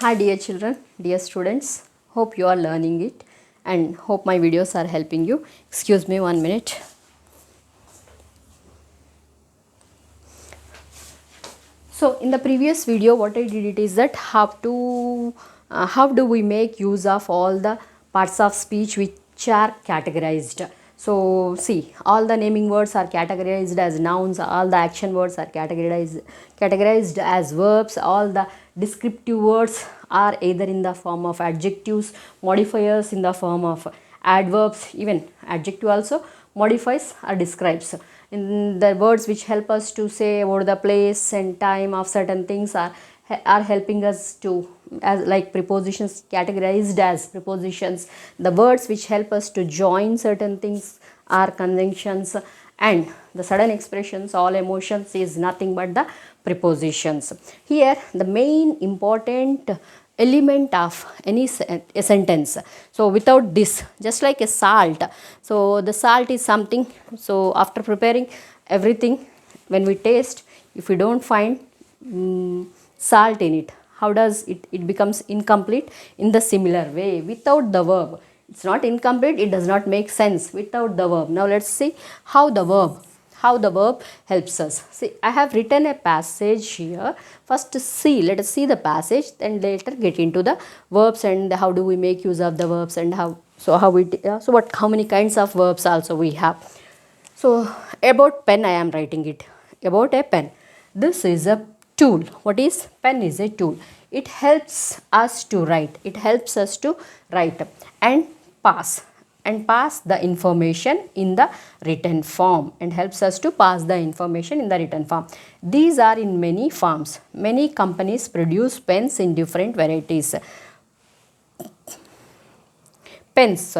Hi dear children, dear students, hope you are learning it and hope my videos are helping you. Excuse me 1 minute. So in the previous video what I did it is that how do we make use of all the parts of speech which are categorized. So see, all the naming words are categorized as nouns, all the action words are categorized as verbs, all the descriptive words are either in the form of adjectives, modifiers in the form of adverbs, even adjective also modifies or describes. In the words which help us to say about the place and time of certain things are helping us to, as like prepositions categorized as prepositions. The words which help us to join certain things are conjunctions, and the sudden expressions, all emotions is nothing but the prepositions. Here the main important element of any a sentence. So without this, just like a salt, so the salt is something, so after preparing everything, when we taste, if we don't find salt in it, how does it becomes incomplete? In the similar way, without the verb, it's not incomplete, it does not make sense without the verb. Now let's see how the verb helps us. See, I have written a passage here. First see, let us see the passage, then later get into the verbs and how do we make use of the verbs and how many kinds of verbs also we have. So about pen I am writing it. About a pen. This is a tool. What is pen? Is a tool. It helps us to write. It helps us to write and pass the information in the written form, and helps us to pass the information in the written form. These are in many forms. Many companies produce pens in different varieties. Pens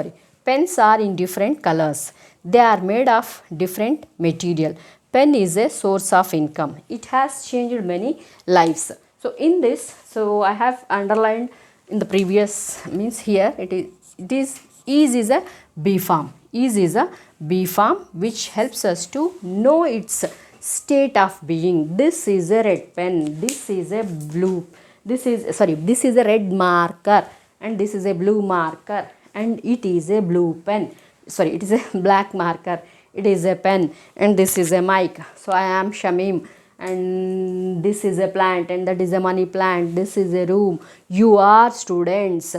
are in different colors. They are made of different material. Pen is a source of income. It has changed many lives. So in this, so I have underlined in the previous, means here is a B form. Is a B form which helps us to know its state of being. This is a red pen. This is a blue. This is a red marker, and this is a blue marker, and it is a blue pen. It is a black marker. It is a pen, and this is a mic. So I am Shamim, and this is a plant, and that is a money plant. This is a room. You are students.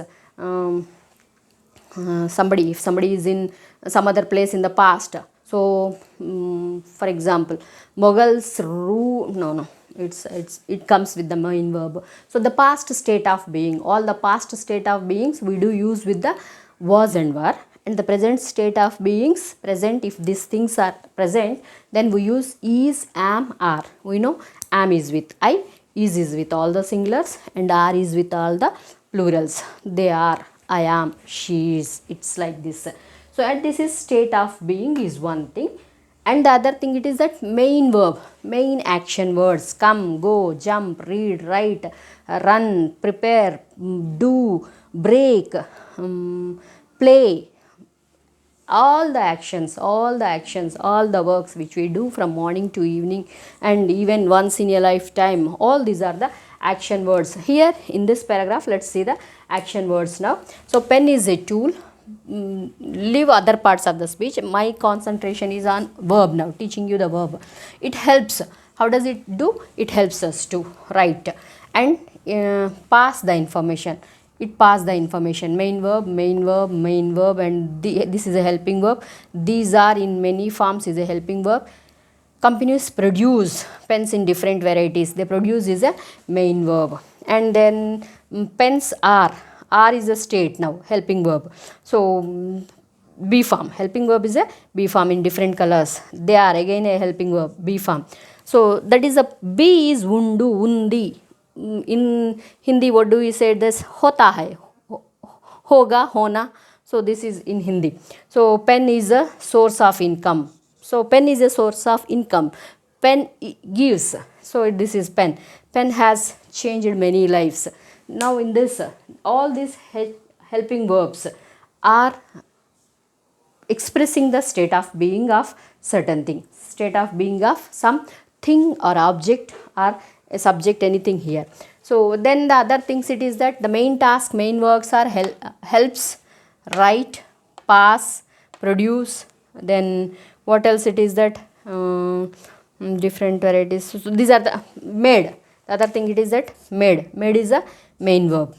If somebody is in some other place in the past, so for example, Mughals rule, no, it comes with the main verb. So the past state of being, all the past state of beings we do use with the was and were, and the present state of beings, present, if these things are present, then we use is, am, are. We know am is with I, is with all the singulars, and are is with all the plurals. They are, I am, she is. It's like this. So at this is state of being is one thing, and the other thing it is that main verb, main action words: come, go, jump, read, write, run, prepare, do, break, play. All the actions, all the works which we do from morning to evening, and even once in a lifetime, all these are the action words. Here in this paragraph, let's see the action words now. So pen is a tool. Leave other parts of the speech. My concentration is on verb now, teaching you the verb. It helps. How does it do? It helps us to write and pass the information. It pass the information. Main verb, and this is a helping verb. These are in many forms is a helping verb. Companies produce pens in different varieties. They produce is a main verb, and then pens are is a state now, helping verb. So B form, helping verb is a B form in different colors. They are again a helping verb, B form. So that is a B is undu, undi. In Hindi, what do we say? This hota hai, hoga, hona. So this is in Hindi. So pen is a source of income. So pen is a source of income. Pen gives. So this is pen. Pen has changed many lives. Now in this, all these helping verbs are expressing the state of being of certain thing, state of being of some thing or object, or a subject, anything here. So then the other things it is that the main task, main works are helps, write, pass, produce. Then what else it is that different varieties. So these are the made. The other thing it is that made. Made is a main verb.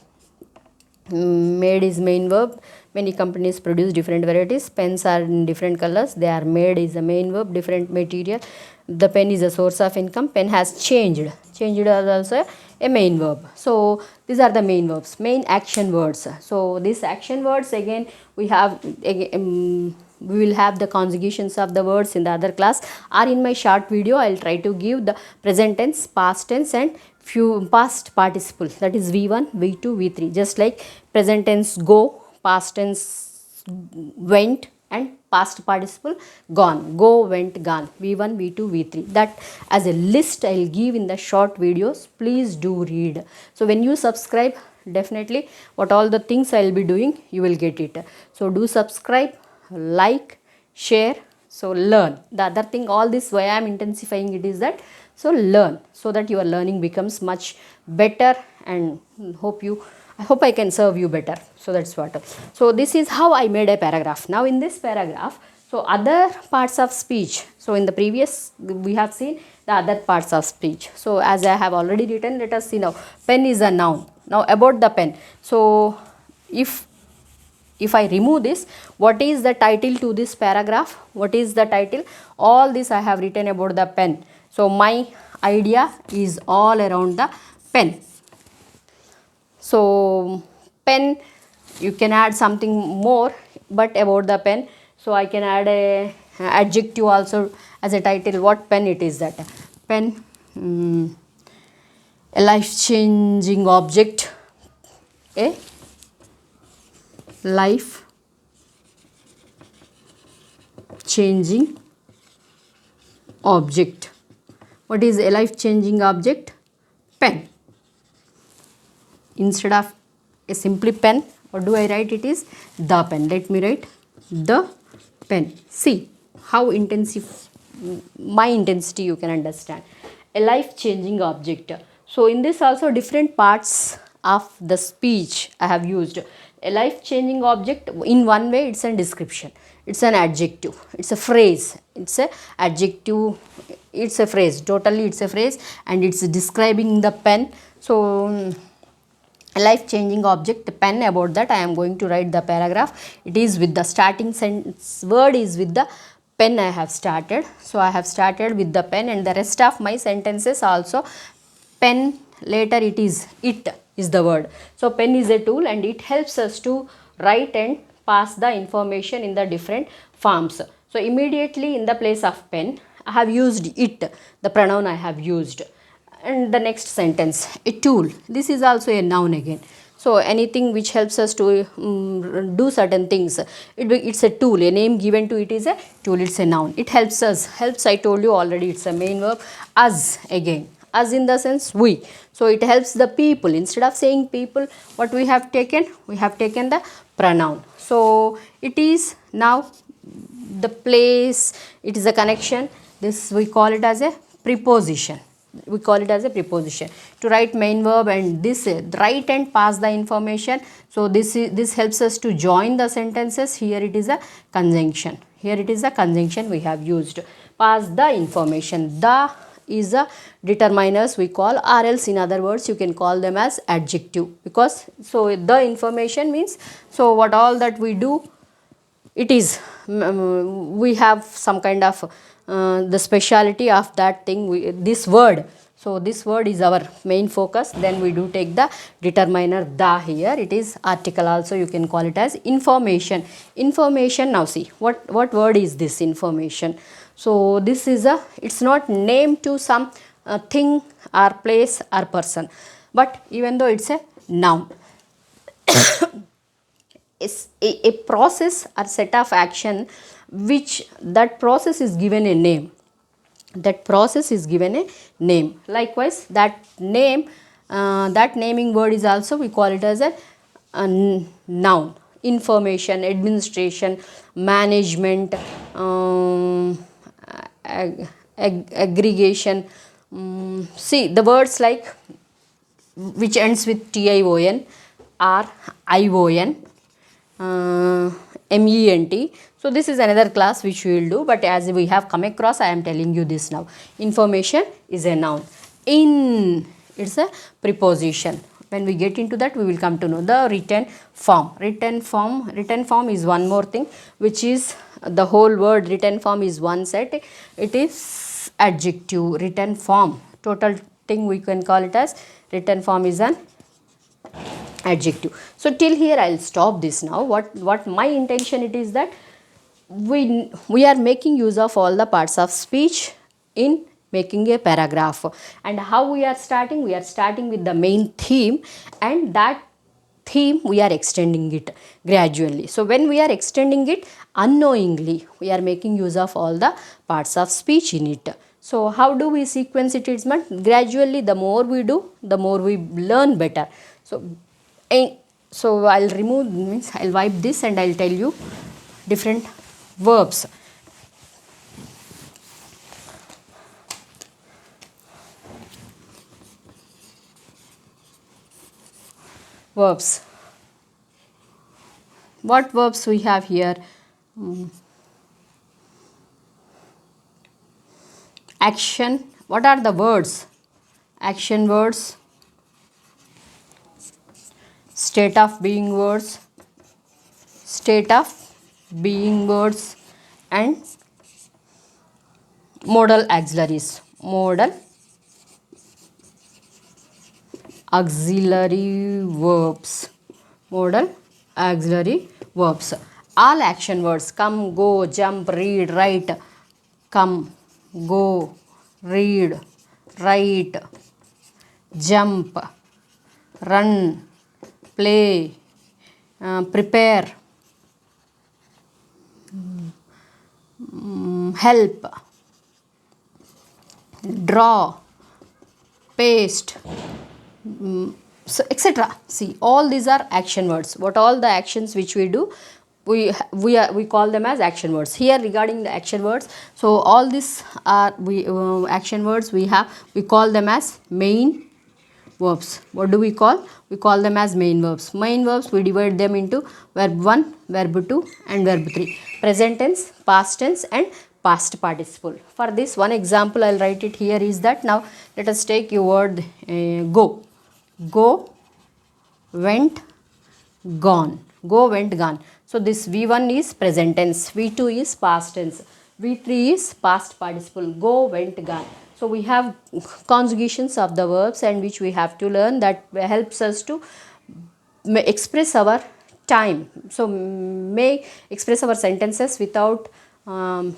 Made is main verb. Many companies produce different varieties. Pens are in different colors. They are made is a main verb. Different material. The pen is a source of income. Pen has changed. Changed is also a main verb. So these are the main verbs, main action words. So these action words again we have we will have the conjugations of the words in the other class, or in my short video I will try to give the present tense, past tense and few past participle, that is V1, V2, V3, just like present tense go, past tense went and past participle gone, go, went, gone, V1, V2, V3. That as a list I will give in the short videos. Please do read. So when you subscribe, definitely what all the things I will be doing, you will get it. So do subscribe, like, share. So learn. The other thing, all this why I am intensifying it is that, so learn, so that your learning becomes much better, and I hope I can serve you better. So that's what. So this is how I made a paragraph. Now in this paragraph, so other parts of speech. So in the previous we have seen the other parts of speech. So as I have already written, let us see now. Pen is a noun. Now about the pen. So if I remove this, what is the title to this paragraph? What is the title? All this I have written about the pen. So my idea is all around the pen. So pen, you can add something more, but about the pen. So I can add a adjective also as a title. What pen it is that? Pen, a life-changing object. A life changing object. What is a life changing object? Pen. Instead of a simply pen, what do I write? It is the pen. Let me write the pen. See how intensive, my intensity you can understand. A life changing object. So in this also different parts of the speech I have used. A life changing object, in one way it's a description, it's an adjective, it's a phrase, it's a adjective, it's a phrase, totally it's a phrase, and it's describing the pen. So a life changing object, the pen, about that I am going to write the paragraph. It is with the starting sentence word is with the pen I have started. So I have started with the pen, and the rest of my sentences also pen, later it is the word. So pen is a tool and it helps us to write and pass the information in the different forms. So immediately in the place of pen I have used it, the pronoun I have used. And the next sentence, a tool, this is also a noun again. So anything which helps us to do certain things, it's a tool, a name given to it is a tool, it's a noun. It helps us, helps I told you already, it's a main verb. Us again, us in the sense we. So it helps the people. Instead of saying people, what we have taken? We have taken the pronoun. So it is now the place, it is a connection. This we call it as a preposition. We call it as a preposition to write main verb, and this write and pass the information. So this helps us to join the sentences. Here it is a conjunction. Here it is a conjunction we have used. Pass the information. The is a determiners we call, or else in other words you can call them as adjective, because so the information means, so what all that we do, it is we have some kind of the speciality of that thing, this word. So this word is our main focus. Then we do take the determiner the. Here it is article also, you can call it as information. Information, now see what word is this information. So this is a, it's not name to some thing or place or person, but even though it's a noun, is a process or set of action which that process is given a name. That process is given a name. Likewise that name, that naming word is also we call it as a noun. Information, administration, management, aggregation, See the words like which ends with tion or ion, ment. So this is another class which we will do, but as we have come across, I am telling you this now. Information is a noun. In, it's a preposition. When we get into that, we will come to know the written form. Written form is one more thing, which is the whole word. Written form is one set. It is adjective. Written form, total thing we can call it as written form is an adjective. So till here I'll stop this now. What my intention it is that we are making use of all the parts of speech in making a paragraph. And how we are starting? We are starting with the main theme, and that theme we are extending it gradually. So when we are extending it unknowingly, we are making use of all the parts of speech in it. So how do we sequence it? It's meant gradually. The more we do, the more we learn better. So I'll remove, means I'll wipe this and I'll tell you different verbs. Verbs. What verbs we have here? Action. What are the words? Action words. State of being words. State of being words. And modal auxiliaries. Modal auxiliary verbs. Modal auxiliary verbs. All action words: come, go, jump, read, write. Come, go, read, write, jump, run, play, prepare, help, draw, paste, so etc. See, all these are action words. What all the actions which we do, we call them as action words. Here regarding the action words, so all these are action words we call them as main verbs. What do we call? We call them as main verbs. Main verbs, we divide them into verb 1, verb 2 and verb 3. Present tense, past tense and past participle. For this one example, I'll write it here is that, now let us take your word go. Go, went, gone. Go, went, gone. So this V1 is present tense, V2 is past tense, V3 is past participle. Go, went, gone. So we have conjugations of the verbs, and which we have to learn, that helps us to express our time. So may express our sentences without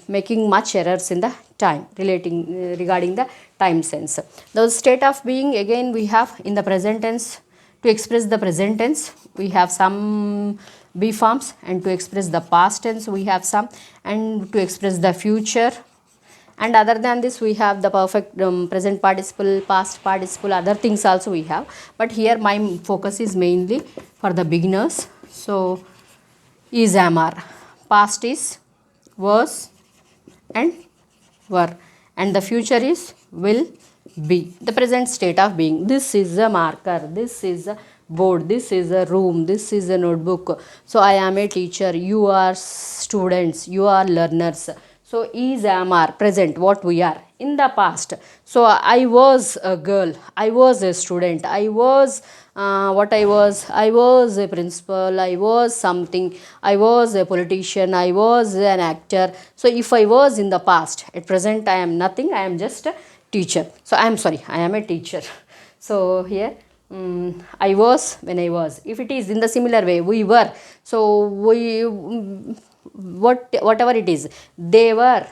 making much errors in the time regarding the time sense. The state of being, again we have in the present tense. To express the present tense we have some be forms, and to express the past tense we have some, and to express the future. And other than this we have the perfect present participle, past participle, other things also we have. But here my focus is mainly for the beginners. So is, am, are. Past is was and were, and the future is will be. The present state of being: this is a marker, this is a board, this is a room, this is a notebook. So I am a teacher, you are students, you are learners. So is, am, are, present, what we are. In the past, so I was a girl, I was a student, I was what I was a principal, I was something, I was a politician, I was an actor. So if I was in the past, at present I am nothing, I am just a teacher. So I am sorry, I am a teacher. So here I was when I was. If it is in the similar way, we were. So we whatever it is, they were,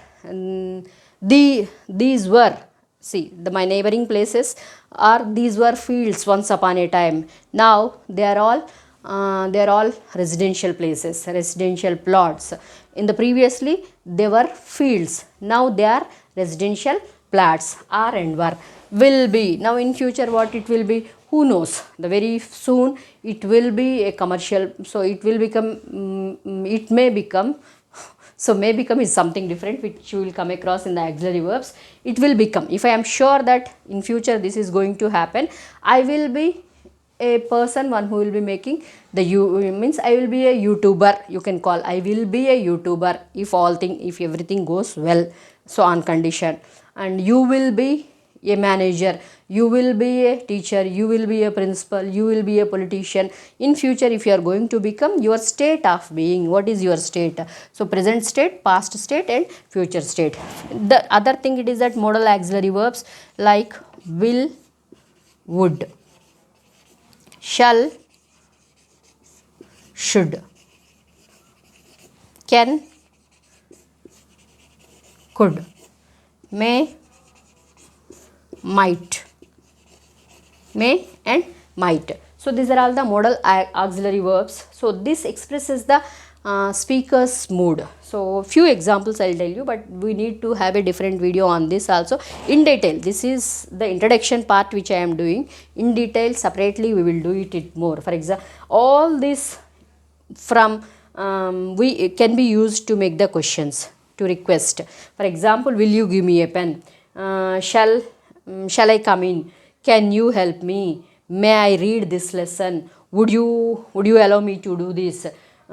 these were. See, my neighboring places are, these were fields once upon a time. Now they are all residential places, residential plots. In the previously they were fields. Now they are residential plots. Are and were. Will be. Now in future what it will be? Who knows? The very soon it will be a commercial. So it will become. It may become So may become is something different which you will come across in the auxiliary verbs. It will become. If I am sure that in future this is going to happen, I will be a person one who will be making the means I will be a YouTuber, you can call. I will be a YouTuber if everything goes well, so on condition. And you will be a manager, you will be a teacher, you will be a principal, you will be a politician. In future, if you are going to become, your state of being, what is your state? So present state, past state and future state. The other thing it is that modal auxiliary verbs like will, would, shall, should, can, could, may, might, may and might. So these are all the modal auxiliary verbs. So this expresses the speaker's mood. So few examples I'll tell you, but we need to have a different video on this also in detail. This is the introduction part which I am doing. In detail separately we will do it more. For example, all this from we can be used to make the questions, to request. For example, will you give me a pen? Shall I come in? Can you help me? May I read this lesson? Would you allow me to do this?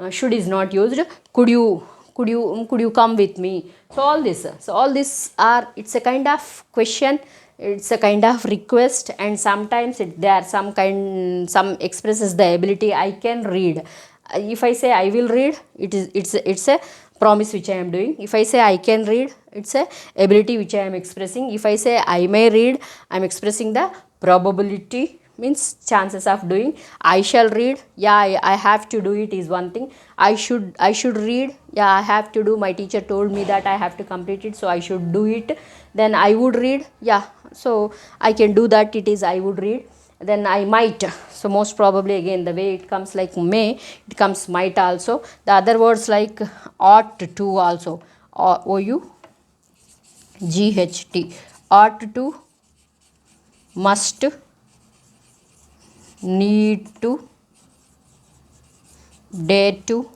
Should is not used. Could you come with me? So all this are, it's a kind of question, it's a kind of request, and sometimes there are some expresses the ability I can read. If I say I will read, it's a promise which I am doing. If I say I can read, it's a ability which I am expressing. If I say I may read, I am expressing the probability, means chances of doing. I shall read, yeah, I have to do it is one thing. I should read, yeah, I have to do. My teacher told me that I have to complete it, so I should do it. Then I would read, yeah, so I can do that, it is I would read. Then I might, so most probably again the way it comes like may, it comes might also. The other words like ought to also, OUGHT, ought to, must, need to, dare to,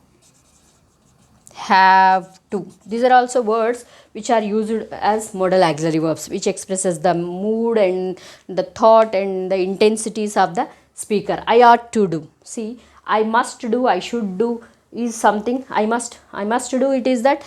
have to. These are also words which are used as modal auxiliary verbs, which expresses the mood and the thought and the intensities of the speaker. I ought to do. See, I must do, I should do is something. I must do, it is that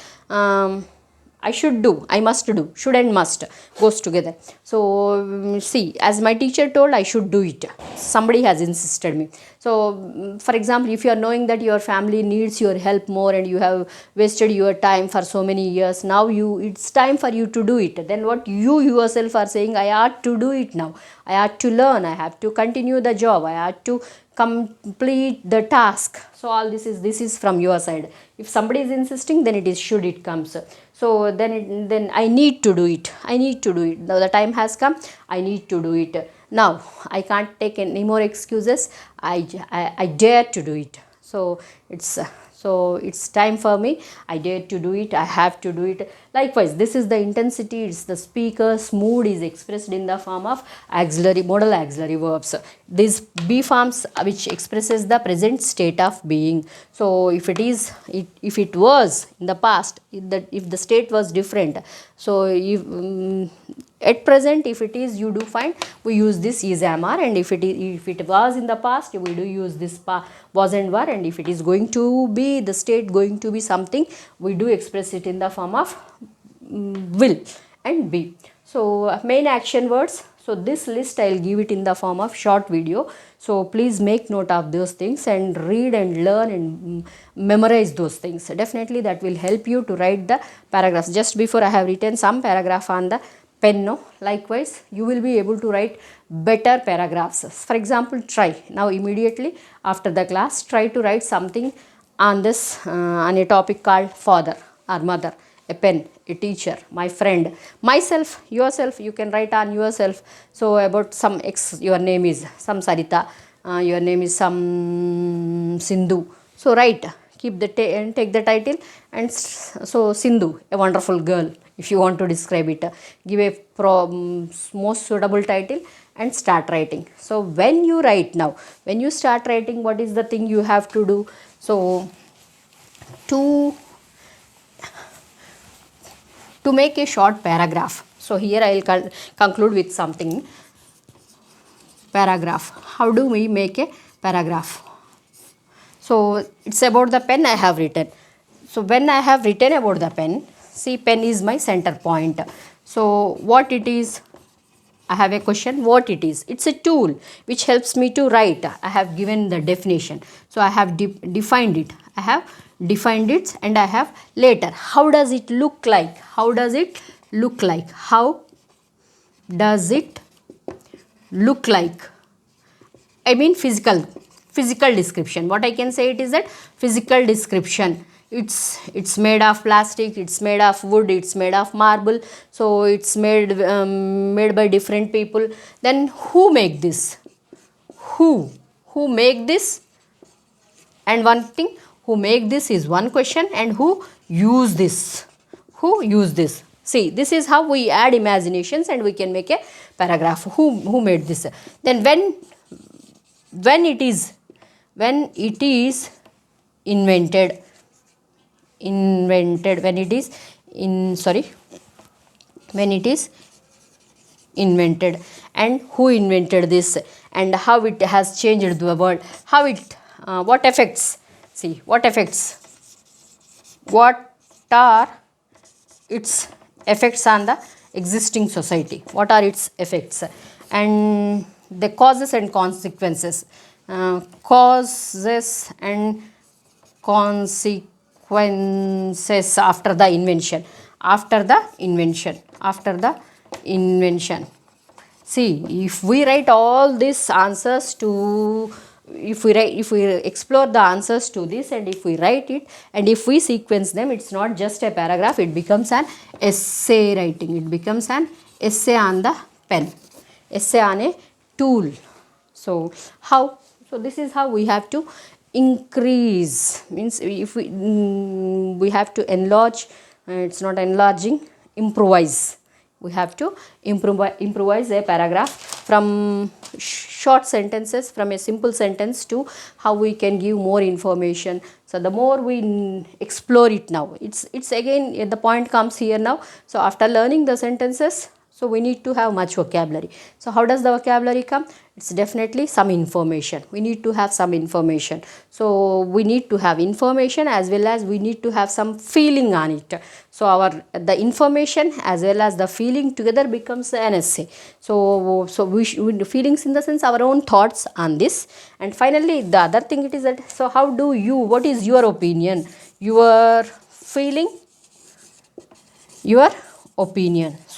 I should do, I must do. Should and must goes together. So see, as my teacher told, I should do it. Somebody has insisted me. So for example, if you are knowing that your family needs your help more and you have wasted your time for so many years, now it's time for you to do it. Then what you yourself are saying, I ought to do it now. I ought to learn. I have to continue the job. I ought to complete the task. So all this is from your side. If somebody is insisting, then it is should, it comes. So then I need to do it. I need to do it. Now the time has come. I need to do it. Now I can't take any more excuses. I dare to do it. So it's time for me. I dare to do it. I have to do it. Likewise, this is the intensity. It's the speaker's mood is expressed in the form of modal auxiliary verbs. These be forms which expresses the present state of being. So if it was in the past, if the state was different, so if at present, if it is, you do find we use this is, am, are, and if it was in the past, we do use this was and were, and if it is going to be the state going to be something, we do express it in the form of will and be. So main action words. So this list I will give it in the form of short video. So please make note of those things and read and learn and memorize those things. Definitely that will help you to write the paragraphs. Just before I have written some paragraph on the pen. No, likewise you will be able to write better paragraphs. For example, try now immediately after the class, try to write something on this on a topic called father or mother, a pen, a teacher, my friend, myself, yourself. You can write on yourself. So about some your name is some Sarita, your name is some Sindhu. So write, keep the and take the title, and so Sindhu, a wonderful girl. If you want to describe it, give a most suitable title and start writing. So when you write now, when you start writing, what is the thing you have to do? So to to make a short paragraph. So here I will conclude with something. Paragraph. How do we make a paragraph? So it's about the pen I have written. So when I have written about the pen, see, pen is my center point. So what it is? I have a question, what it is? It's a tool which helps me to write. I have given the definition. So I have defined it. I have defined it and I have later. How does it look like? How does it look like? How does it look like? I mean physical description. What I can say it is that physical description. It's made of plastic, it's made of wood, it's made of marble. So it's made by different people. Then who make this? Who make this? And one thing, who make this is one question, and who use this? Who use this? See, this is how we add imaginations and we can make a paragraph. Who made this? Then when it is invented, when it is invented, and who invented this, and how it has changed the world, how it what effects, see, what are its effects on the existing society, what are its effects, and the causes and consequences, causes and consequences after the invention. See, if we write all these answers to, if we explore the answers to this, and if we write it and if we sequence them, it's not just a paragraph, it becomes an essay writing. It becomes an essay on the pen, essay on a tool. So how? So this is how we have to increase, means if we have to enlarge, it's not enlarging, improvise. We have to improvise a paragraph from short sentences, from a simple sentence to how we can give more information. So the more we explore it now, it's again the point comes here now. So after learning the sentences, so we need to have much vocabulary. So how does the vocabulary come? It's definitely some information. We need to have some information. So we need to have information as well as we need to have some feeling on it. So the information as well as the feeling together becomes an essay. So feelings in the sense our own thoughts on this. And finally the other thing it is that, so how do you, what is your opinion, your feeling, your opinion. So